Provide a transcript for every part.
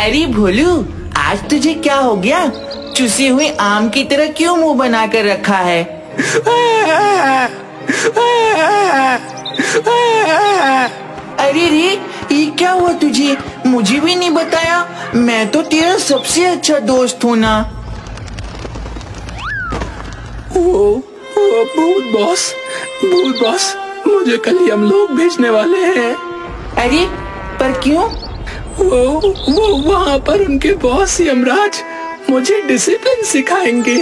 अरे भोलू, आज तुझे क्या हो गया? चुसे हुए आम की तरह क्यों मुंह बना कर रखा है? अरे रे, ये क्या हुआ तुझे? मुझे भी नहीं बताया। मैं तो तेरा सबसे अच्छा दोस्त हूँ ना। भूत बॉस, मुझे कल यमलोक भेजने वाले हैं। अरे पर क्यों? वो वहाँ पर उनके बॉस यमराज मुझे डिसिप्लिन सिखाएंगे।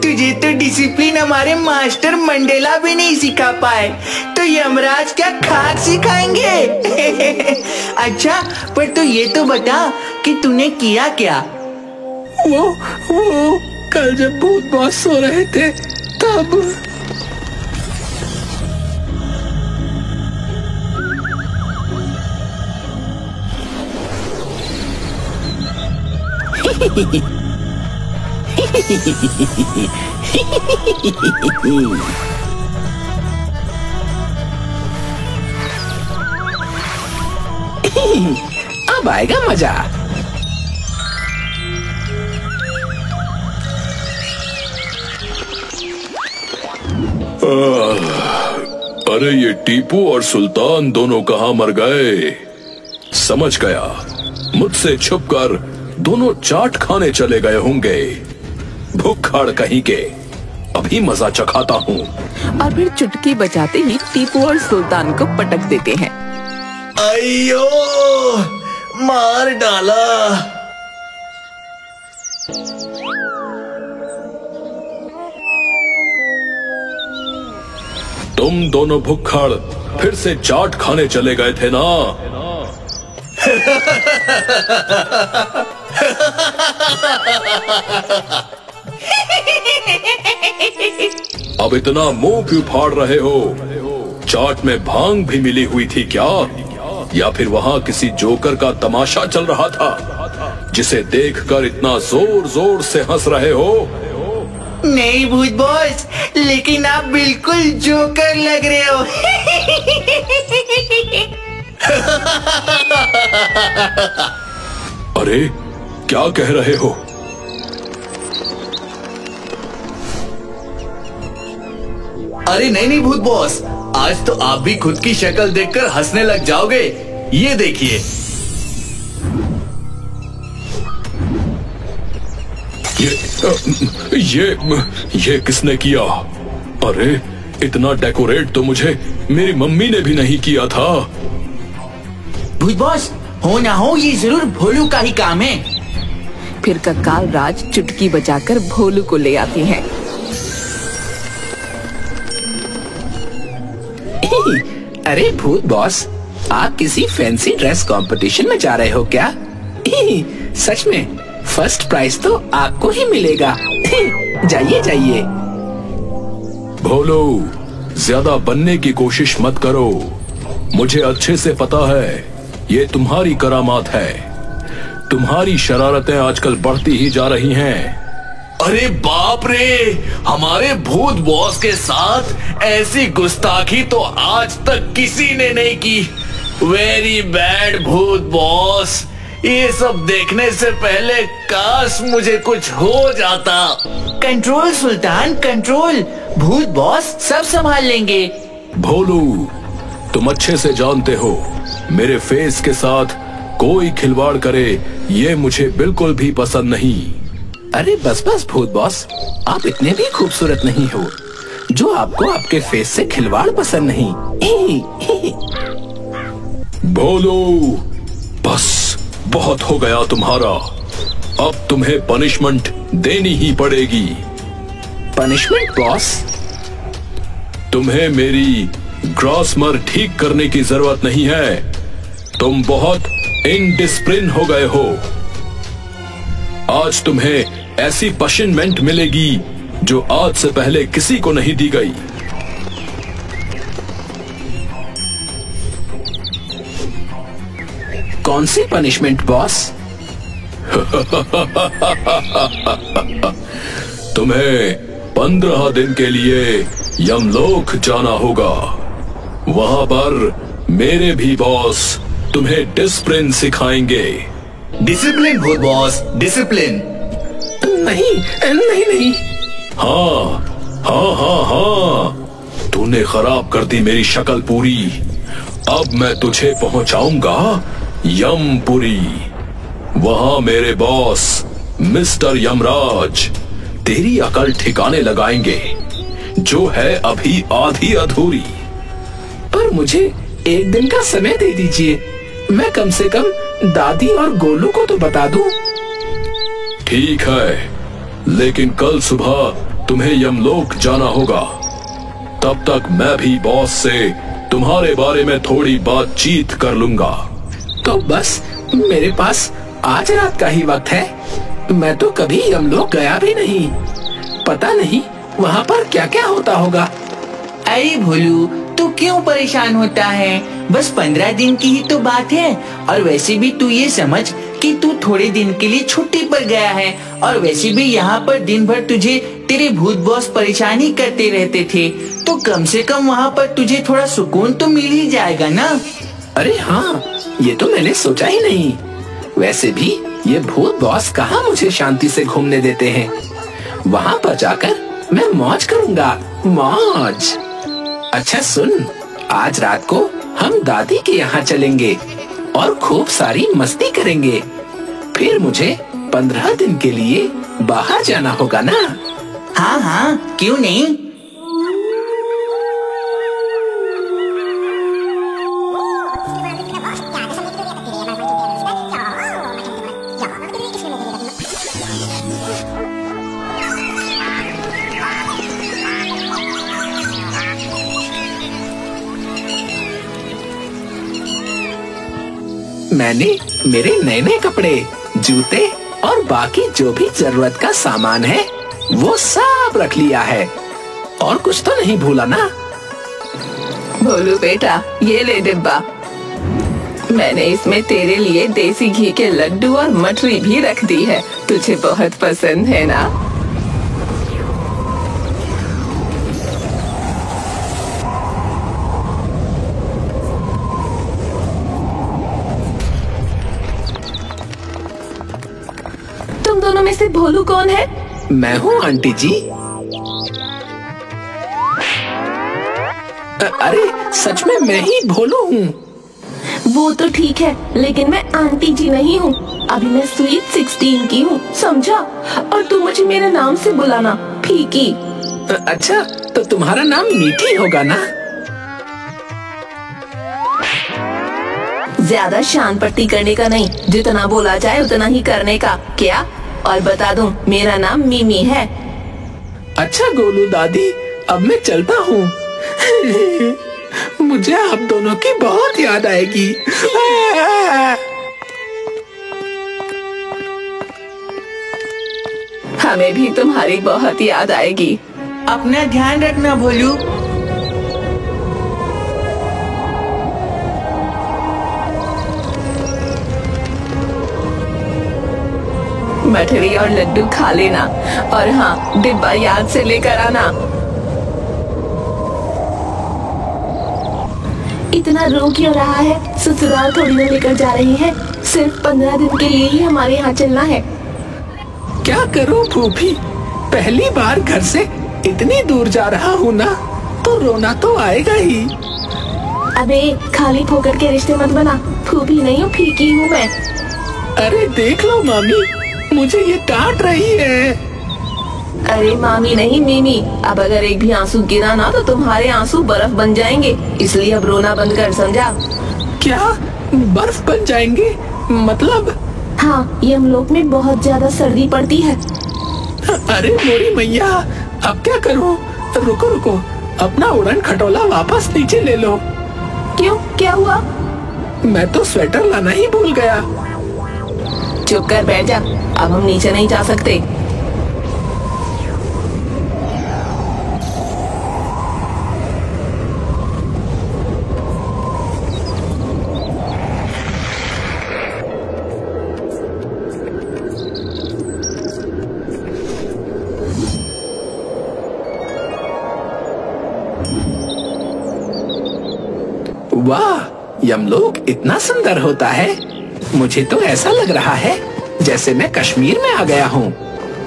तुझे तो डिसिप्लिन हमारे मास्टर मंडेला भी नहीं सिखा पाए, तो यमराज क्या खाक सिखाएंगे? अच्छा, पर तू ये तो बता कि तूने किया क्या? वो कल जब भूत बॉस सो रहे थे तब अब आएगा मजा। अरे ये टीपू और सुल्तान दोनों कहाँ मर गए? समझ गया, मुझसे छुपकर दोनों चाट खाने चले गए होंगे। भूखड़ कहीं के, अभी मजा चखाता हूँ। और फिर चुटकी बजाते ही टीपू और सुल्तान को पटक देते हैं। अयो, मार डाला। तुम दोनों भुक्खड़ फिर से चाट खाने चले गए थे ना? अब इतना मुंह क्यों फाड़ रहे हो? चाट में भांग भी मिली हुई थी क्या? या फिर वहाँ किसी जोकर का तमाशा चल रहा था जिसे देखकर इतना जोर जोर से हंस रहे हो? नहीं भूत बॉस, लेकिन आप बिल्कुल जोकर लग रहे हो। अरे क्या कह रहे हो? अरे नहीं भूत बॉस, आज तो आप भी खुद की शक्ल देखकर हंसने लग जाओगे। ये देखिए। ये किसने किया? अरे इतना डेकोरेट तो मुझे मेरी मम्मी ने भी नहीं किया था। भूत बॉस, हो ना हो ये जरूर भोलू का ही काम है। फिर कंकाल राज चुटकी बजाकर भोलू को ले आते हैं। अरे भूत बॉस, आप किसी फैंसी ड्रेस कंपटीशन में जा रहे हो क्या? सच में फर्स्ट प्राइज तो आपको ही मिलेगा। जाइए जाइए। भोलू, ज्यादा बनने की कोशिश मत करो। मुझे अच्छे से पता है ये तुम्हारी करामात है। तुम्हारी शरारतें आजकल बढ़ती ही जा रही हैं। अरे बाप रे, हमारे भूत बॉस के साथ ऐसी गुस्ताखी तो आज तक किसी ने नहीं की। वेरी बैड भूत बॉस। ये सब देखने से पहले काश मुझे कुछ हो जाता। कंट्रोल सुल्तान, कंट्रोल। भूत बॉस सब संभाल लेंगे। भोलू, तुम अच्छे से जानते हो मेरे फेस के साथ कोई खिलवाड़ करे ये मुझे बिल्कुल भी पसंद नहीं। अरे बस बस भूत बॉस, आप इतने भी खूबसूरत नहीं हो जो आपको आपके फेस से खिलवाड़ पसंद नहीं। भोलू, बस बहुत हो गया तुम्हारा। अब तुम्हें पनिशमेंट देनी ही पड़ेगी। Punishment boss? तुम्हें मेरी ग्रासमर ठीक करने की जरूरत नहीं है। तुम बहुत इनडिसिप्लिन हो गए हो। आज तुम्हें ऐसी पनिशमेंट मिलेगी जो आज से पहले किसी को नहीं दी गई। कौन सी पनिशमेंट बॉस? तुम्हें 15 दिन के लिए यमलोक जाना होगा। वहां पर मेरे भी बॉस तुम्हें डिसिप्लिन सिखाएंगे। डिसिप्लिन भूत बॉस, डिसिप्लिन। नहीं नहीं नहीं। हाँ हाँ हाँ हाँ, तूने खराब कर दी मेरी शक्ल पूरी। अब मैं तुझे पहुंचाऊंगा यमपुरी। वहां मेरे बॉस मिस्टर यमराज तेरी अकल ठिकाने लगाएंगे, जो है अभी आधी अधूरी। पर मुझे एक दिन का समय दे दीजिए, मैं कम से कम दादी और गोलू को तो बता दूं। ठीक है, लेकिन कल सुबह तुम्हें यमलोक जाना होगा। तब तक मैं भी बॉस से तुम्हारे बारे में थोड़ी बातचीत कर लूंगा। तो बस मेरे पास आज रात का ही वक्त है। मैं तो कभी यमलोक गया भी नहीं, पता नहीं वहाँ पर क्या क्या होता होगा। अरे भोलू, तू क्यों परेशान होता है? बस 15 दिन की ही तो बात है। और वैसे भी तू ये समझ कि तू थोड़े दिन के लिए छुट्टी पर गया है, और वैसे भी यहाँ पर दिन भर तुझे तेरे भूत बॉस परेशानी करते रहते थे, तो कम से कम वहाँ पर तुझे थोड़ा सुकून तो मिल ही जाएगा ना। अरे हाँ, ये तो मैंने सोचा ही नहीं। वैसे भी ये भूत बॉस कहाँ मुझे शांति से घूमने देते हैं। वहाँ पर जाकर मैं मौज करूँगा, मौज। अच्छा सुन, आज रात को हम दादी के यहाँ चलेंगे और खूब सारी मस्ती करेंगे। फिर मुझे 15 दिन के लिए बाहर जाना होगा ना। हाँ हाँ, क्यों नहीं। मैंने मेरे नए नए कपड़े, जूते और बाकी जो भी जरूरत का सामान है वो सब रख लिया है। और कुछ तो नहीं भूला ना? भोलू बेटा, ये ले डिब्बा। मैंने इसमें तेरे लिए देसी घी के लड्डू और मठरी भी रख दी है। तुझे बहुत पसंद है ना? तुम दोनों में से भोलू कौन है? मैं हूँ आंटी जी। अरे सच में मैं ही भोलू हूँ। वो तो ठीक है, लेकिन मैं आंटी जी नहीं हूँ। अभी मैं स्वीट 16 की हूँ, समझा? और तू मुझे मेरे नाम से बुलाना, फीकी। अच्छा, तो तुम्हारा नाम मीठी होगा ना? ज्यादा शान पट्टी करने का नहीं, जितना बोला जाए उतना ही करने का। क्या? और बता दूं, मेरा नाम मिमी है। अच्छा गोलू दादी, अब मैं चलता हूँ। मुझे आप दोनों की बहुत याद आएगी। हमें भी तुम्हारी बहुत याद आएगी। अपना ध्यान रखना भोलू। मठरी और लड्डू खा लेना, और हाँ, डिब्बा याद से लेकर आना। इतना रो क्यों रहा है? ससुराल थोड़ी ना लेकर जा रही है, सिर्फ 15 दिन के लिए ही हमारे यहाँ चलना है। क्या करूँ फूफी, पहली बार घर से इतनी दूर जा रहा हूँ ना, तो रोना तो आएगा ही। अबे खाली फोकट के रिश्ते मत बना, फूफी नहीं हूँ, फीकी हूँ मैं। अरे देख लो मामी, मुझे ये डांट रही है। अरे मामी नहीं, मिमी। अब अगर एक भी आंसू गिरा ना तो तुम्हारे आंसू बर्फ बन जाएंगे, इसलिए अब रोना बंद कर, समझा? क्या बर्फ बन जाएंगे? मतलब? हाँ, यमलोक में बहुत ज्यादा सर्दी पड़ती है। अरे मोरी मैया, अब क्या करूँ? रुको रुको, अपना उड़न खटोला वापस नीचे ले लो। क्यों, क्या हुआ? मैं तो स्वेटर लाना ही भूल गया। चुप कर बैठ जा, अब हम नीचे नहीं जा सकते। वाह, यमलोक इतना सुंदर होता है, मुझे तो ऐसा लग रहा है जैसे मैं कश्मीर में आ गया हूँ।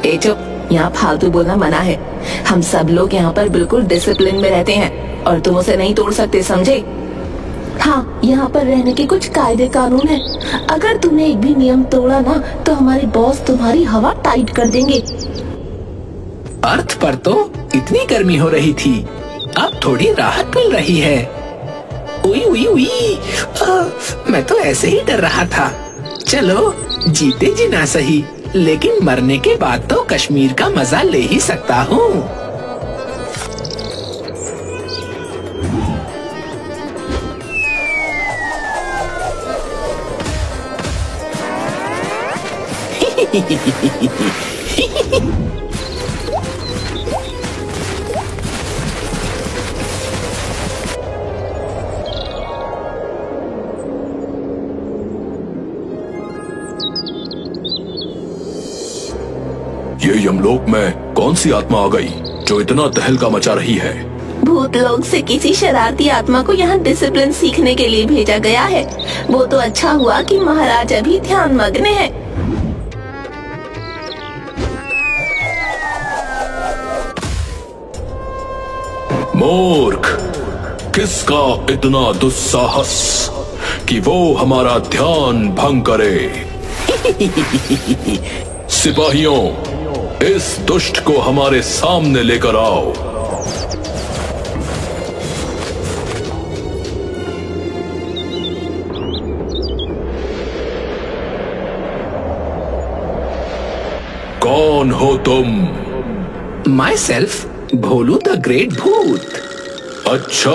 ए चुप, यहाँ फालतू बोलना मना है। हम सब लोग यहाँ पर बिल्कुल डिसिप्लिन में रहते हैं और तुम उसे नहीं तोड़ सकते, समझे? हाँ, यहाँ पर रहने के कुछ कायदे कानून हैं। अगर तुमने एक भी नियम तोड़ा ना तो हमारे बॉस तुम्हारी हवा टाइट कर देंगे। अर्थ पर तो इतनी गर्मी हो रही थी, अब थोड़ी राहत मिल रही है। उई उई उई, मैं तो ऐसे ही डर रहा था। चलो, जीते जी ना सही, लेकिन मरने के बाद तो कश्मीर का मजा ले ही सकता हूँ। ये यमलोक में कौन सी आत्मा आ गई जो इतना तहलका मचा रही है? भूत लोग से किसी शरारती आत्मा को यहाँ डिसिप्लिन सीखने के लिए भेजा गया है। वो तो अच्छा हुआ कि महाराज अभी ध्यान मग्न है। मूर्ख, किसका इतना दुस्साहस कि वो हमारा ध्यान भंग करे? सिपाहियों, इस दुष्ट को हमारे सामने लेकर आओ। कौन हो तुम? My self, Bholu the great भूत। अच्छा,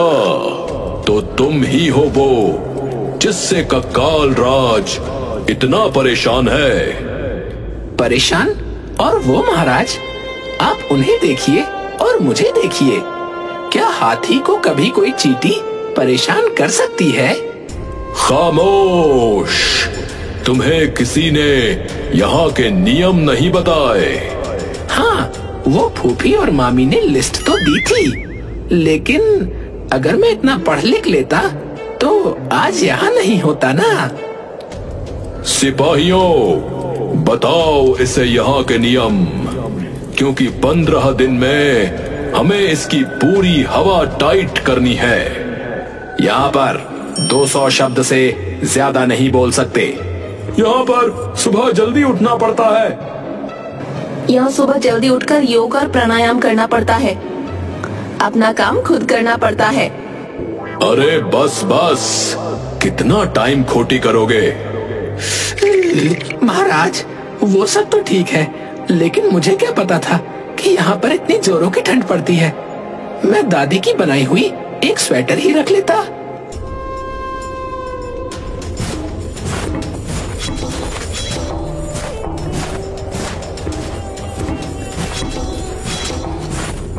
तो तुम ही हो वो जिससे कक्काल राज इतना परेशान है। परेशान? और वो महाराज, आप उन्हें देखिए और मुझे देखिए। क्या हाथी को कभी कोई चींटी परेशान कर सकती है? खामोश, तुम्हें किसी ने यहाँ के नियम नहीं बताए। हाँ, वो फूफी और मामी ने लिस्ट तो दी थी, लेकिन अगर मैं इतना पढ़ लिख लेता तो आज यहाँ नहीं होता ना। सिपाहियों, बताओ इसे यहाँ के नियम, क्योंकि 15 दिन में हमें इसकी पूरी हवा टाइट करनी है। यहाँ पर 200 शब्द से ज्यादा नहीं बोल सकते। यहाँ पर सुबह जल्दी उठना पड़ता है। यहाँ सुबह जल्दी उठकर योग और प्राणायाम करना पड़ता है। अपना काम खुद करना पड़ता है। अरे बस बस, कितना टाइम खोटी करोगे? महाराज, वो सब तो ठीक है, लेकिन मुझे क्या पता था कि यहाँ पर इतनी जोरों की ठंड पड़ती है। मैं दादी की बनाई हुई एक स्वेटर ही रख लेता।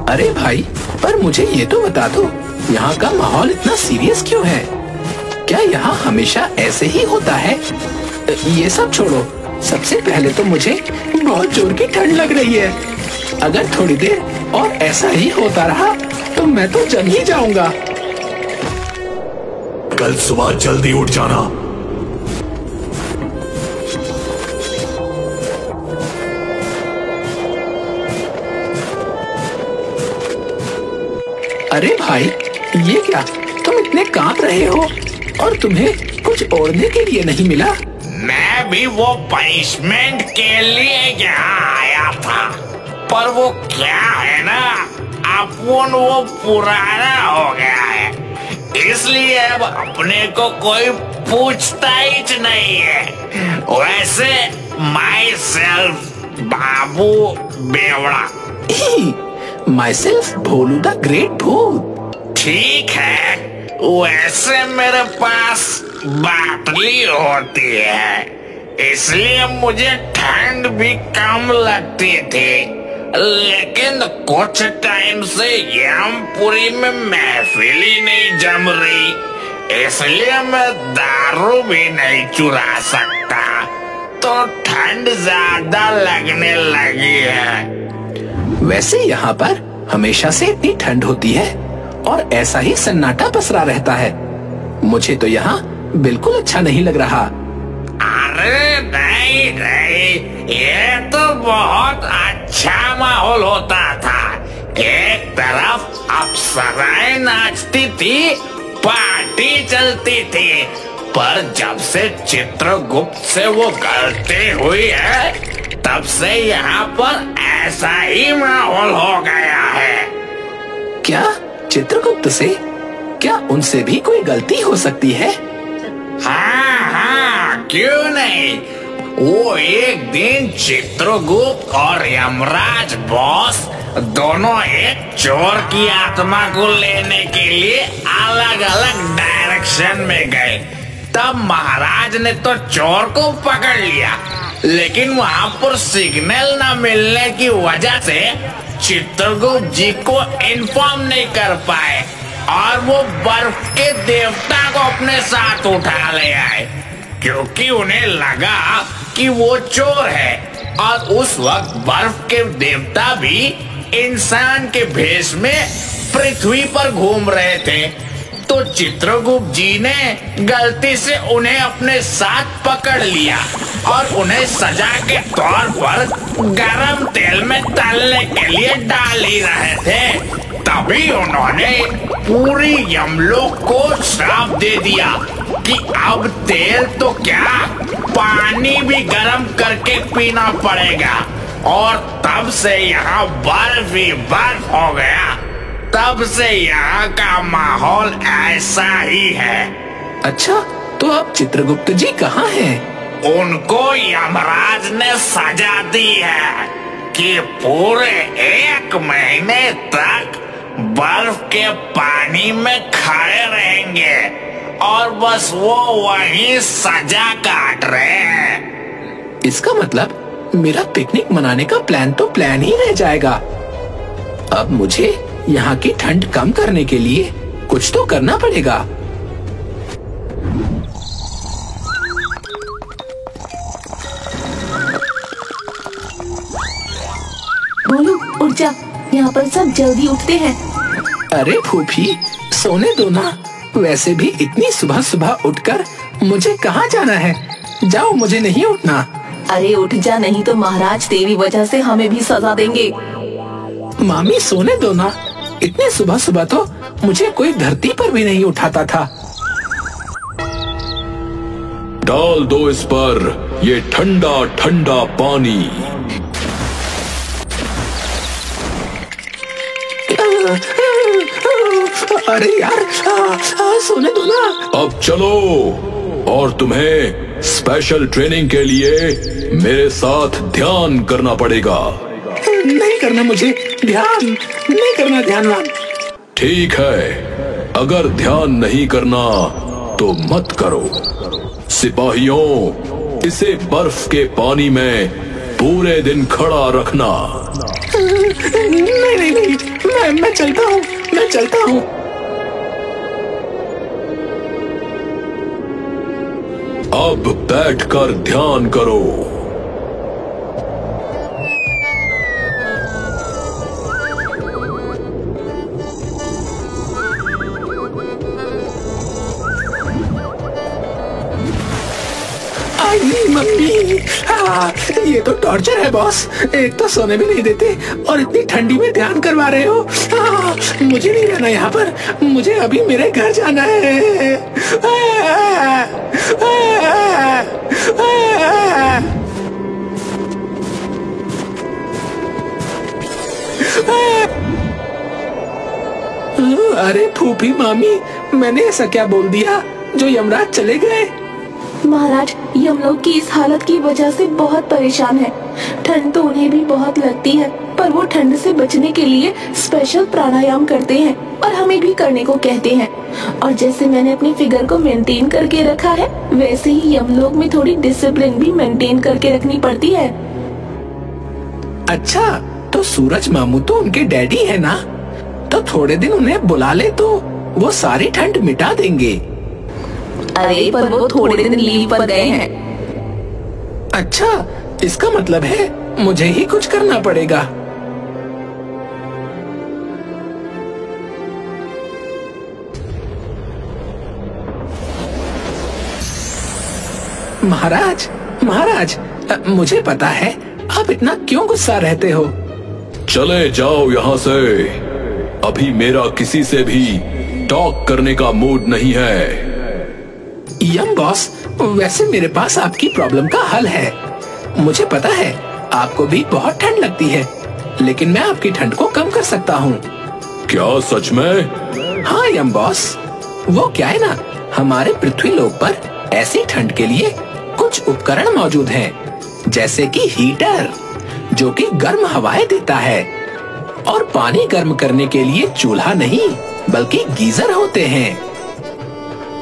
अरे भाई, पर मुझे ये तो बता दो, यहाँ का माहौल इतना सीरियस क्यों है? क्या यहाँ हमेशा ऐसे ही होता है? ये सब छोड़ो, सबसे पहले तो मुझे बहुत जोर की ठंड लग रही है। अगर थोड़ी देर और ऐसा ही होता रहा तो मैं तो जम ही जाऊंगा। कल सुबह जल्दी उठ जाना। अरे भाई, ये क्या, तुम इतने कांप रहे हो और तुम्हें कुछ ओढ़ने के लिए नहीं मिला? मैं भी वो पनिशमेंट के लिए यहाँ आया था, पर वो क्या है ना, अपन वो पुराना हो गया है, इसलिए अब अपने को कोई पूछता ही नहीं है। वैसे myself Babu Bewda. Myself Bholu the great bhoot. ठीक है, वैसे मेरे पास बाटली होती है, इसलिए मुझे ठंड भी कम लगती थी, लेकिन कुछ टाइम से यमपुरी में महफिल ही नहीं जम रही, इसलिए मैं दारू भी नहीं चुरा सकता, तो ठंड ज्यादा लगने लगी है। वैसे यहाँ पर हमेशा से इतनी ठंड होती है और ऐसा ही सन्नाटा पसरा रहता है। मुझे तो यहाँ बिल्कुल अच्छा नहीं लग रहा। अरे नहीं नहीं, ये तो बहुत अच्छा माहौल होता था। एक तरफ अप्सराएं नाचती थी, पार्टी चलती थी, पर जब से चित्रगुप्त से वो गलती हुई है, तब से यहाँ पर ऐसा ही माहौल हो गया है। क्या चित्रगुप्त से? क्या उनसे भी कोई गलती हो सकती है? हाँ, क्यों नहीं। वो एक दिन चित्रगुप्त और यमराज बॉस दोनों एक चोर की आत्मा को लेने के लिए अलग अलग डायरेक्शन में गए। तब महाराज ने तो चोर को पकड़ लिया, लेकिन वहाँ पर सिग्नल न मिलने की वजह से चित्रगुप्त जी को इन्फॉर्म नहीं कर पाए और वो बर्फ के देवता को अपने साथ उठा ले आए, क्योंकि उन्हें लगा कि वो चोर है। और उस वक्त बर्फ के देवता भी इंसान के भेष में पृथ्वी पर घूम रहे थे। तो चित्रगुप्त जी ने गलती से उन्हें अपने साथ पकड़ लिया और उन्हें सजा के तौर पर गरम तेल में तलने के लिए डाल ही रहे थे। तभी उन्होंने पूरी यमलोक को श्राप दे दिया कि अब तेल तो क्या, पानी भी गर्म करके पीना पड़ेगा। और तब से यहाँ बर्फ ही बर्फ हो गया। तब से यहाँ का माहौल ऐसा ही है। अच्छा, तो अब चित्रगुप्त जी कहाँ हैं? उनको यमराज ने सजा दी है कि पूरे 1 महीने तक बर्फ के पानी में खड़े रहेंगे और बस वो वहीं सजा काट रहे हैं। इसका मतलब मेरा पिकनिक मनाने का प्लान तो प्लान ही रह जाएगा। अब मुझे यहाँ की ठंड कम करने के लिए कुछ तो करना पड़ेगा। बोलू उठ जा, यहाँ पर सब जल्दी उठते हैं। अरे फूफी, सोने दो ना। वैसे भी इतनी सुबह सुबह उठकर मुझे कहाँ जाना है? जाओ, मुझे नहीं उठना। अरे उठ जा, नहीं तो महाराज तेरी वजह से हमें भी सजा देंगे। मामी सोने दो ना। इतने सुबह सुबह तो मुझे कोई धरती पर भी नहीं उठाता था। डाल दो इस पर ये ठंडा ठंडा पानी। अरे यार, सोने दो ना। अब चलो, और तुम्हें स्पेशल ट्रेनिंग के लिए मेरे साथ ध्यान करना पड़ेगा। नहीं करना मुझे ध्यान, नहीं करना ध्यानवान। ठीक है, अगर ध्यान नहीं करना तो मत करो। सिपाहियों, इसे बर्फ के पानी में पूरे दिन खड़ा रखना। नहीं नहीं नहीं, मैं चलता हूँ, मैं चलता हूँ। अब बैठकर ध्यान करो। मम्मी, ये तो टॉर्चर है बॉस। एक तो सोने भी नहीं देते और इतनी ठंडी में ध्यान करवा रहे हो। मुझे नहीं रहना यहाँ पर, मुझे अभी मेरे घर जाना है। अरे फूफी मामी, मैंने ऐसा क्या बोल दिया जो यमराज चले गए? महाराज, यम लोग की इस हालत की वजह से बहुत परेशान है। ठंड तो उन्हें भी बहुत लगती है, पर वो ठंड से बचने के लिए स्पेशल प्राणायाम करते हैं और हमें भी करने को कहते हैं। और जैसे मैंने अपनी फिगर को मेंटेन करके रखा है, वैसे ही यम लोग में थोड़ी डिसिप्लिन भी मेंटेन करके रखनी पड़ती है। अच्छा, तो सूरज मामू तो उनके डैडी है ना, तो थोड़े दिन उन्हें बुला ले तो वो सारी ठंड मिटा देंगे। अरे पर वो थोड़े दिन लीव पर गए हैं। अच्छा, इसका मतलब है मुझे ही कुछ करना पड़ेगा। महाराज, महाराज, मुझे पता है आप इतना क्यों गुस्सा रहते हो। चले जाओ यहाँ से। अभी मेरा किसी से भी टॉक करने का मूड नहीं है। यम बॉस, वैसे मेरे पास आपकी प्रॉब्लम का हल है। मुझे पता है आपको भी बहुत ठंड लगती है, लेकिन मैं आपकी ठंड को कम कर सकता हूँ। क्या सच में? हाँ यम बॉस, वो क्या है ना, हमारे पृथ्वी लोक पर ऐसी ठंड के लिए कुछ उपकरण मौजूद हैं, जैसे कि हीटर जो कि गर्म हवाएं देता है, और पानी गर्म करने के लिए चूल्हा नहीं बल्कि गीजर होते हैं।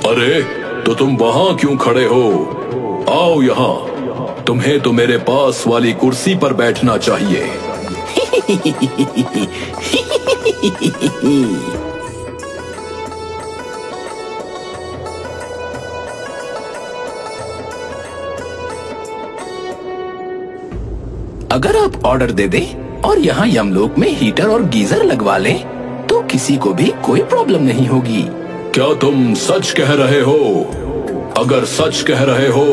अरे तो तुम वहाँ क्यों खड़े हो? आओ यहाँ। तुम्हें तो मेरे पास वाली कुर्सी पर बैठना चाहिए। अगर आप ऑर्डर दे दें और यहाँ यमलोक में हीटर और गीजर लगवा लें, तो किसी को भी कोई प्रॉब्लम नहीं होगी। क्या तुम सच कह रहे हो? अगर सच कह रहे हो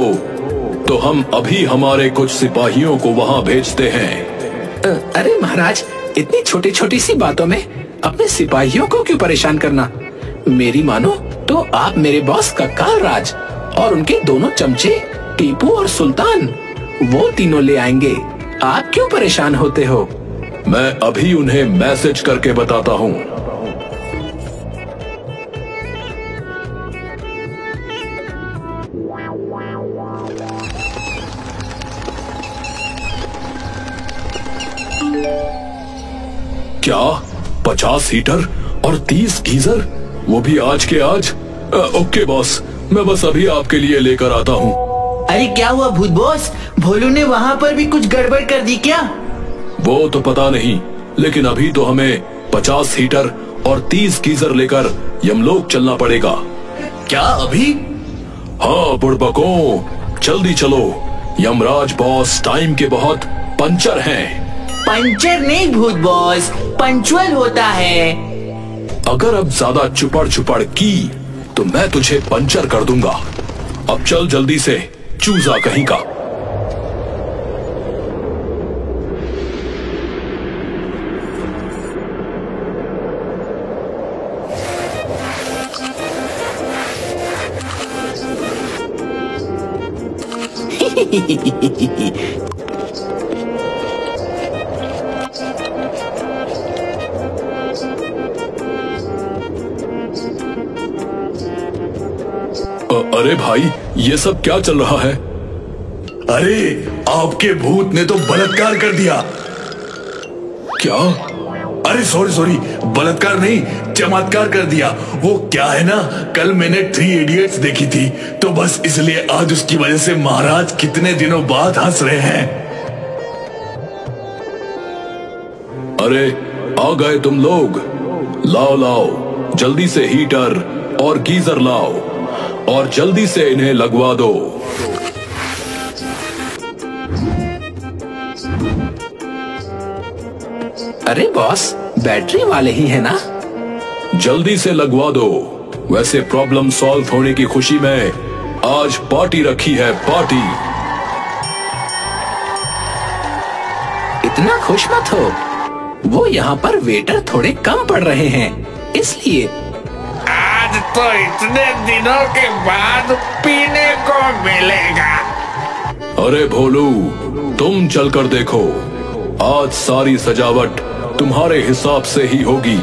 तो हम अभी हमारे कुछ सिपाहियों को वहाँ भेजते हैं। अरे महाराज, इतनी छोटी छोटी सी बातों में अपने सिपाहियों को क्यों परेशान करना? मेरी मानो तो आप मेरे बॉस कक्काल राज और उनके दोनों चमचे टीपू और सुल्तान, वो तीनों ले आएंगे। आप क्यों परेशान होते हो? मैं अभी उन्हें मैसेज करके बताता हूँ। क्या 50 हीटर और 30 गीजर, वो भी आज के आज? ओके बॉस, मैं बस अभी आपके लिए लेकर आता हूँ। अरे क्या हुआ भूत बॉस, भोलू ने वहाँ पर भी कुछ गड़बड़ कर दी क्या? वो तो पता नहीं, लेकिन अभी तो हमें 50 हीटर और 30 गीजर लेकर यमलोक चलना पड़ेगा। क्या अभी? हाँ बुड़बकों, जल्दी चलो। यमराज बॉस टाइम के बहुत पंचर हैं। पंचर नहीं भूत बॉस, पंचुअल होता है। अगर अब ज्यादा चुपड़ चुपड़ की तो मैं तुझे पंचर कर दूंगा। अब चल जल्दी से, चूजा कहीं का। अरे भाई, ये सब क्या चल रहा है? अरे आपके भूत ने तो बलात्कार कर दिया। क्या? अरे सॉरी, बलात्कार नहीं, चमत्कार कर दिया। वो क्या है ना, कल मैंने 3 इडियट्स देखी थी, तो बस इसलिए आज उसकी वजह से महाराज कितने दिनों बाद हंस रहे हैं। अरे आ गए तुम लोग। लाओ लाओ, जल्दी से हीटर और गीजर लाओ और जल्दी से इन्हें लगवा दो। अरे बॉस, बैटरी वाले ही है ना? जल्दी से लगवा दो। वैसे प्रॉब्लम सॉल्व होने की खुशी में आज पार्टी रखी है, पार्टी। इतना खुश मत हो, वो यहाँ पर वेटर थोड़े कम पड़ रहे हैं, इसलिए। आज तो इतने दिनों के बाद पीने को मिलेगा। अरे भोलू, तुम चलकर देखो, आज सारी सजावट तुम्हारे हिसाब से ही होगी।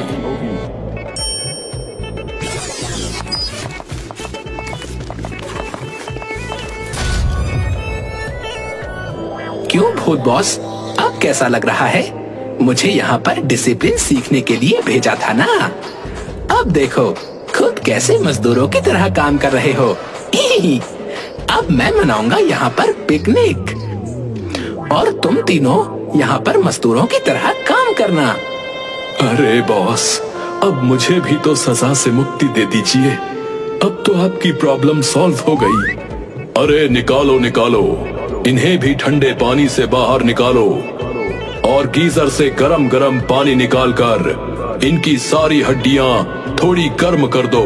क्यों भूत बॉस, अब कैसा लग रहा है? मुझे यहाँ पर डिसिप्लिन सीखने के लिए भेजा था ना। अब देखो खुद कैसे मजदूरों की तरह काम कर रहे हो। अब मैं मनाऊंगा यहाँ पर पिकनिक और तुम तीनों यहाँ पर मजदूरों की तरह काम करना। अरे बॉस, अब मुझे भी तो सजा से मुक्ति दे दीजिए। अब तो आपकी प्रॉब्लम सॉल्व हो गई। अरे निकालो निकालो, इन्हें भी ठंडे पानी से बाहर निकालो और गीजर से गरम गरम पानी निकालकर इनकी सारी हड्डियां थोड़ी गर्म कर दो।